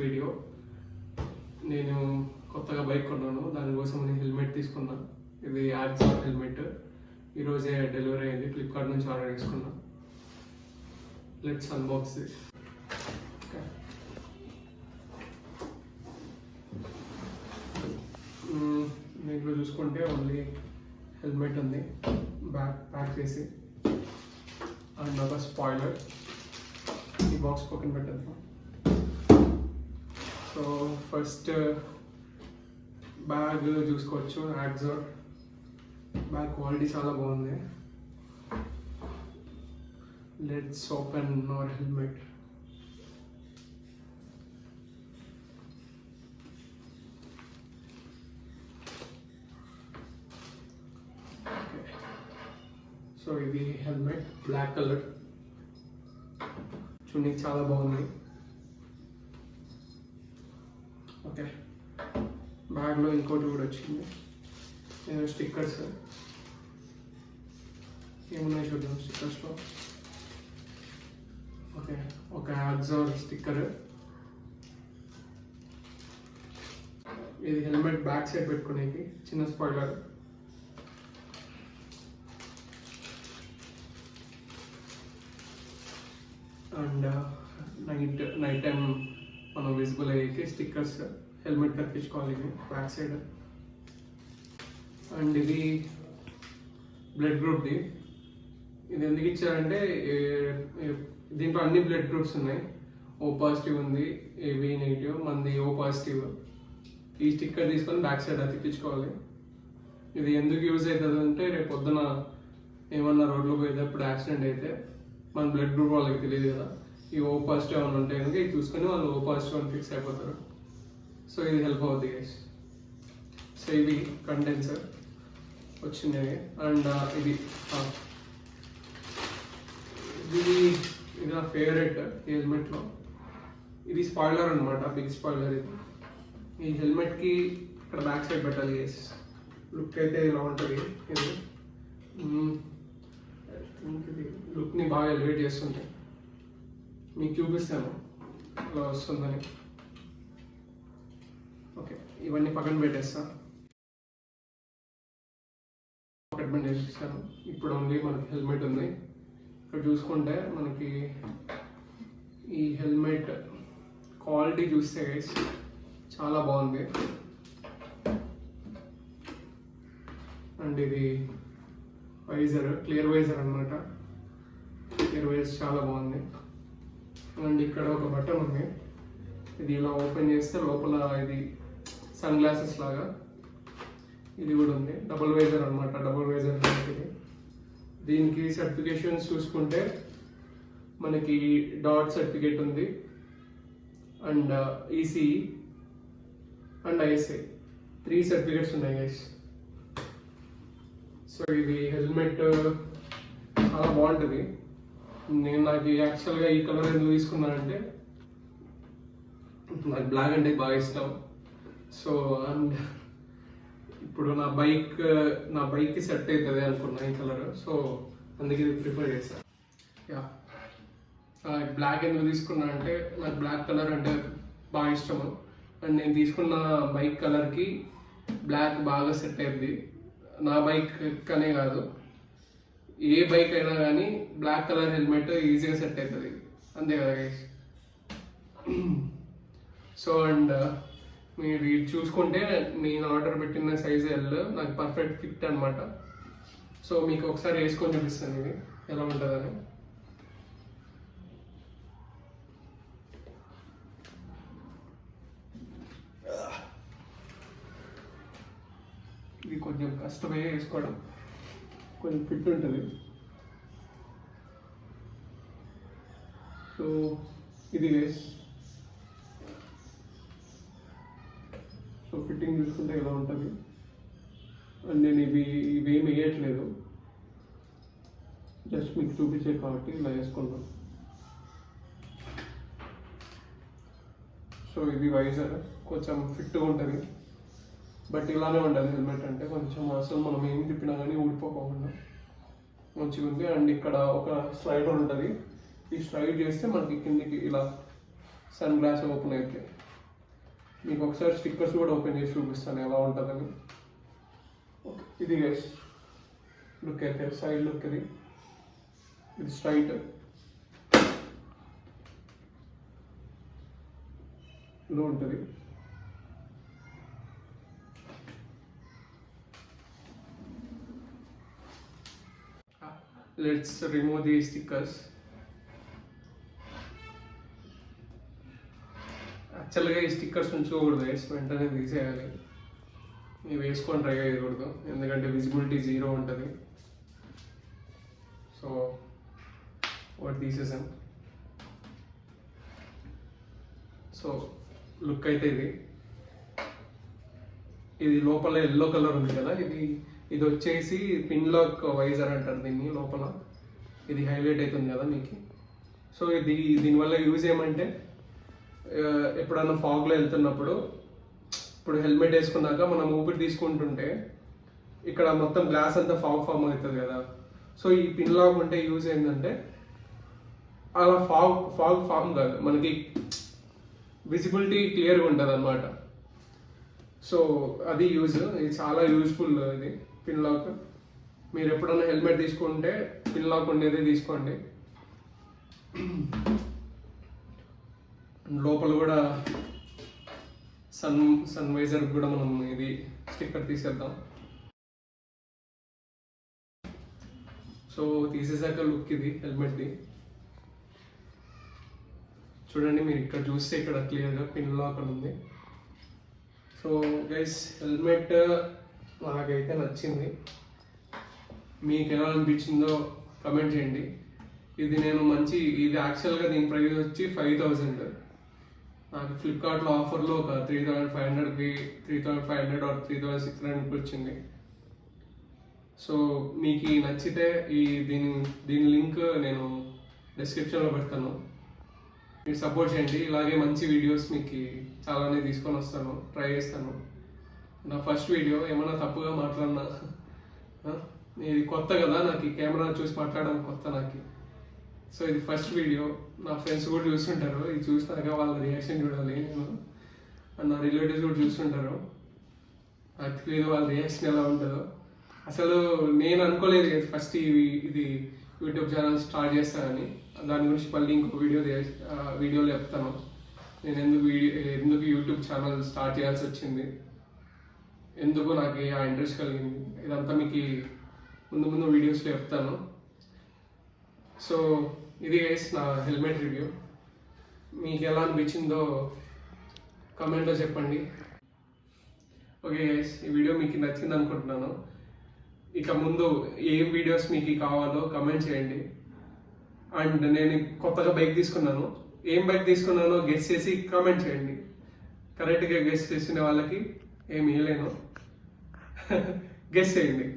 Video. నేను కొత్తగా bike కొన్నాను, దానికోసం నేను హెల్మెట్ తీసుకున్నా. ఇది యాక్సర్ హెల్మెట్. ఈరోజే డెలివరీ అయింది, ఫ్లిప్కార్ట్ నుంచి ఆర్డర్ చేసుకున్నా. Let's unbox this. దీంట్లో చూసుకుంటే ఓన్లీ హెల్మెట్ ఉంది, బ్యాక్ ప్యాక్ చేసి, అండ్ ఒక స్పాయిలర్. ఈ బాక్స్ పక్కన పెట్టద్దాం. సో ఫస్ట్ బ్యాగ్ చూసుకోవచ్చు. యాక్సర్ బ్యాగ్ క్వాలిటీ చాలా బాగుంది. Let's open hour helmet. So ఇది హెల్మెట్, బ్లాక్ కలర్. చూడడానికి చాలా బాగుంది. ఓకే, బ్యాగ్లో ఇంకోటి కూడా వచ్చింది, స్టిక్కర్స్. ఏమున్నాయి చూద్దాం స్టిక్కర్స్లో. ఓకే, ఒక యాక్సర్ స్టిక్కర్. ఇది హెల్మెట్ బ్యాక్ సైడ్ పెట్టుకునేకి చిన్న స్పాయిలర్. అండ్ నైట్ టైం మనం విజిబుల్ అయ్యేకి స్టిక్కర్స్ హెల్మెట్ కట్టించుకోవాలి బ్యాక్ సైడ్. అండ్ ఇది బ్లడ్ గ్రూప్ది. ఇది ఎందుకు ఇచ్చారంటే దీంట్లో అన్ని బ్లడ్ గ్రూప్స్ ఉన్నాయి. ఓ పాజిటివ్ ఉంది, ఏబి నెగిటివ్, మంది ఓ పాజిటివ్. ఈ స్టిక్కర్ తీసుకొని బ్యాక్ సైడ్ అతికించుకోవాలి. ఇది ఎందుకు యూజ్ అవుతుంది అంటే రేపు పొద్దున ఏమన్నా రోడ్లో పోయేటప్పుడు యాక్సిడెంట్ అయితే మన బ్లడ్ గ్రూప్ వాళ్ళకి తెలియదు కదా. ఈ ఓ పాజిటివ్ అని ఉంటే కనుక ఇది చూసుకొని వాళ్ళు ఓ పాజిటివ్ అని ఫిక్స్ అయిపోతారు. సో ఇది హెల్ప్ అవుతుంది గైస్. సో ఇవి కండెన్సర్ వచ్చినవి. అండ్ ఇది నా ఫేవరెట్ హెల్మెట్లో. ఇది స్పాయిలర్ అనమాట, బిగ్ స్పాయిలర్. ఇది ఈ హెల్మెట్కి ఇక్కడ బ్యాక్ సైడ్ పెట్టాలి గైస్. లుక్ అయితే ఇలా ఉంటుంది. ఇది లుక్ని బాగా ఎలివేట్ చేస్తుంది. మీకు చూపిస్తాను అలా వస్తుందని. ఓకే, ఇవన్నీ పక్కన పెట్టేస్తా. పాకెట్ బండ్ వేసిస్తాను. ఇప్పుడు ఓన్లీ మనకి హెల్మెట్ ఉంది. ఇక్కడ చూసుకుంటే మనకి ఈ హెల్మెట్ క్వాలిటీ చూస్తే గైస్ చాలా బాగుంది. అండ్ ఇది వైజర్, క్లియర్ వైజర్ అనమాట. క్లియర్ వైజర్ చాలా బాగుంది. అండ్ ఇక్కడ ఒక బటన్ ఉంది. ఇది ఇలా ఓపెన్ చేస్తే లోపల ఇది సన్ గ్లాసెస్ లాగా ఇది కూడా ఉంది. డబుల్ వైజర్ అనమాట, డబుల్ వైజర్. దీనికి సర్టిఫికేషన్స్ చూసుకుంటే మనకి డాట్ సర్టిఫికేట్ ఉంది, and ECE and ISI 3 certificates ఉన్నాయి గైస్. సో ఇది హెల్మెట్ చాలా బాగుంటుంది. నాకు యాక్చువల్గా ఈ కలర్ ఎందుకు తీసుకున్నానంటే నాకు బ్లాక్ అంటే బాగా ఇష్టం. సో అండ్ ఇప్పుడు నా బైక్కి సెట్ అవుతుంది అనుకున్నా ఈ కలర్. సో అందుకే ఇది ప్రిఫర్ చేశాను. యా, బ్లాక్ ఎందుకు తీసుకున్నా అంటే నాకు బ్లాక్ కలర్ అంటే బాగా ఇష్టము. అండ్ నేను తీసుకున్న బైక్ కలర్కి బ్లాక్ బాగా సెట్ అయింది. నా బైక్ అనే కాదు, ఏ బైక్ అయినా కానీ బ్లాక్ కలర్ హెల్మెట్ ఈజీగా సెట్ అవుతుంది, అంతే కదా గైస్. సో అండ్ మీరు ఇది చూసుకుంటే నేను ఆర్డర్ పెట్టిన సైజ్ ఎల్ నాకు పర్ఫెక్ట్ ఫిట్ అనమాట. సో మీకు ఒకసారి వేసుకొని చూపిస్తాను ఇది ఎలా ఉంటుందని. ఇది కొంచెం కష్టమే వేసుకోవడం, కొంచెం ఫిట్ ఉంటుంది. సో ఇది గైస్. సో ఫిట్టింగ్ చూసుకుంటే ఇలా ఉంటుంది. అండ్ నేను ఇవేమి వేయట్లేదు, జస్ట్ మీకు చూపించే కాబట్టి ఇలా వేసుకున్నాను. సో ఇది వైజర్ కొంచెం ఫిట్గా ఉంటుంది, బట్ ఇలానే ఉండదు హెల్మెట్ అంటే. కొంచెం అసలు మనం ఏం తిప్పినా కానీ ఊడిపోకుండా మంచిగా ఉంది. అండ్ ఇక్కడ ఒక స్లైడర్ ఉంటుంది. ఈ స్లైడ్ చేస్తే మనకి కిందికి ఇలా సన్ గ్లాస్ ఓపెన్ అవుతాయి. మీకు ఒకసారి స్టిక్కర్స్ కూడా ఓపెన్ చేసి చూపిస్తాను ఎలా ఉంటుందని. ఓకే, ఇది గైస్ లుక్ అయితే సైడ్ లుక్ ఇది స్ట్రైట్ లో ఉంటుంది. Let's remove the stickers. యాక్చువల్గా ఈ స్టిక్కర్స్ ఉంచుకోకూడదు, వెంటనే తీసేయాలి. ఇవి వేసుకొని ట్రై చేయకూడదు, ఎందుకంటే విజిబిలిటీ 0 ఉంటుంది. సో వాటి తీసేసాను. సో లుక్ అయితే ఇది లోపల ఎల్లో కలర్ ఉంది కదా, ఇది వచ్చేసి పిన్ లాక్ వైజర్ అంటారు దీన్ని. లోపల ఇది హైలైట్ అవుతుంది కదా మీకు. సో దీనివల్ల యూజ్ ఏమంటే ఎప్పుడన్నా ఫాగ్లో వెళ్తున్నప్పుడు, ఇప్పుడు హెల్మెట్ వేసుకున్నాక మనం ఊపిరి తీసుకుంటుంటే ఇక్కడ మొత్తం గ్లాస్ అంతా ఫామ్ అవుతుంది కదా. సో ఈ పిన్ లాక్ ఉంటే యూజ్ ఏంటంటే అలా ఫామ్ కాదు, మనకి విజిబిలిటీ క్లియర్గా ఉంటుంది అన్నమాట. సో అది యూజ్, ఇది చాలా యూజ్ఫుల్ ఇది పిన్ లాక్. మీరు ఎప్పుడన్నా హెల్మెట్ తీసుకుంటే పిన్ లాక్ ఉండేది తీసుకోండి. లోపల కూడా సన్ వైజర్ కూడా మనం ఇది స్టిక్కర్ తీసేద్దాం. సో తీసేసాక లుక్ ఇది హెల్మెట్ది చూడండి. మీరు ఇక్కడ చూస్తే ఇక్కడ క్లియర్గా పిన్ లాక్ ఉంది. సో గైస్ హెల్మెట్ నాకైతే నచ్చింది. మీకు ఎలా అనిపించిందో కమెంట్ చేయండి. ఇది ఇది యాక్చువల్గా దీని ప్రైస్ వచ్చి 5,000. నాకు ఫ్లిప్కార్ట్లో ఆఫర్లో ఒక 3,500కి 3,500 ఆర్ 3,600కి వచ్చింది. సో మీకు నచ్చితే దీని లింక్ నేను డిస్క్రిప్షన్లో పెడతాను, మీరు సపోర్ట్ చేయండి. ఇలాగే మంచి వీడియోస్ మీకు చాలానే తీసుకొని వస్తాను, ట్రై చేస్తాను. నా ఫస్ట్ వీడియో ఏమన్నా తప్పుగా మాట్లాడినా, ఇది కొత్త కదా నాకు, ఈ కెమెరా చూసి మాట్లాడడం కొత్త నాకు. సో ఇది ఫస్ట్ వీడియో. నా ఫ్రెండ్స్ కూడా చూస్తుంటారు, ఇది చూసినాక వాళ్ళ రియాక్షన్ చూడాలి నేను. నా రిలేటివ్స్ కూడా చూస్తుంటారు, నాకు తెలియదు వాళ్ళ రియాక్షన్ ఎలా ఉంటుందో. అసలు నేను అనుకోలేదు ఫస్ట్ ఇది యూట్యూబ్ ఛానల్ స్టార్ట్ చేస్తానని. దాని గురించి మళ్ళీ ఇంకో వీడియోలో చెప్తాను నేను ఎందుకు యూట్యూబ్ ఛానల్ స్టార్ట్ చేయాల్సి వచ్చింది, ఎందుకు నాకు ఆ ఇంట్రెస్ట్ కలిగింది. ఇదంతా మీకు ముందు వీడియోస్లో చెప్తాను. సో ఇది గైస్ నా హెల్మెట్ రివ్యూ. మీకు ఎలా అనిపించిందో కమెంట్లో చెప్పండి. ఓకే గైస్, ఈ వీడియో మీకు నచ్చింది అనుకుంటున్నాను. ఇక ముందు ఏం వీడియోస్ మీకు కావాలో కమెంట్ చేయండి. అండ్ నేను కొత్తగా బైక్ తీసుకున్నాను, ఏం బైక్ తీసుకున్నానో గెస్ చేసి కామెంట్ చేయండి. కరెక్ట్గా గెస్ చేసిన వాళ్ళకి ఏమి ఇవ్వలేను, గెస్ చేయండి.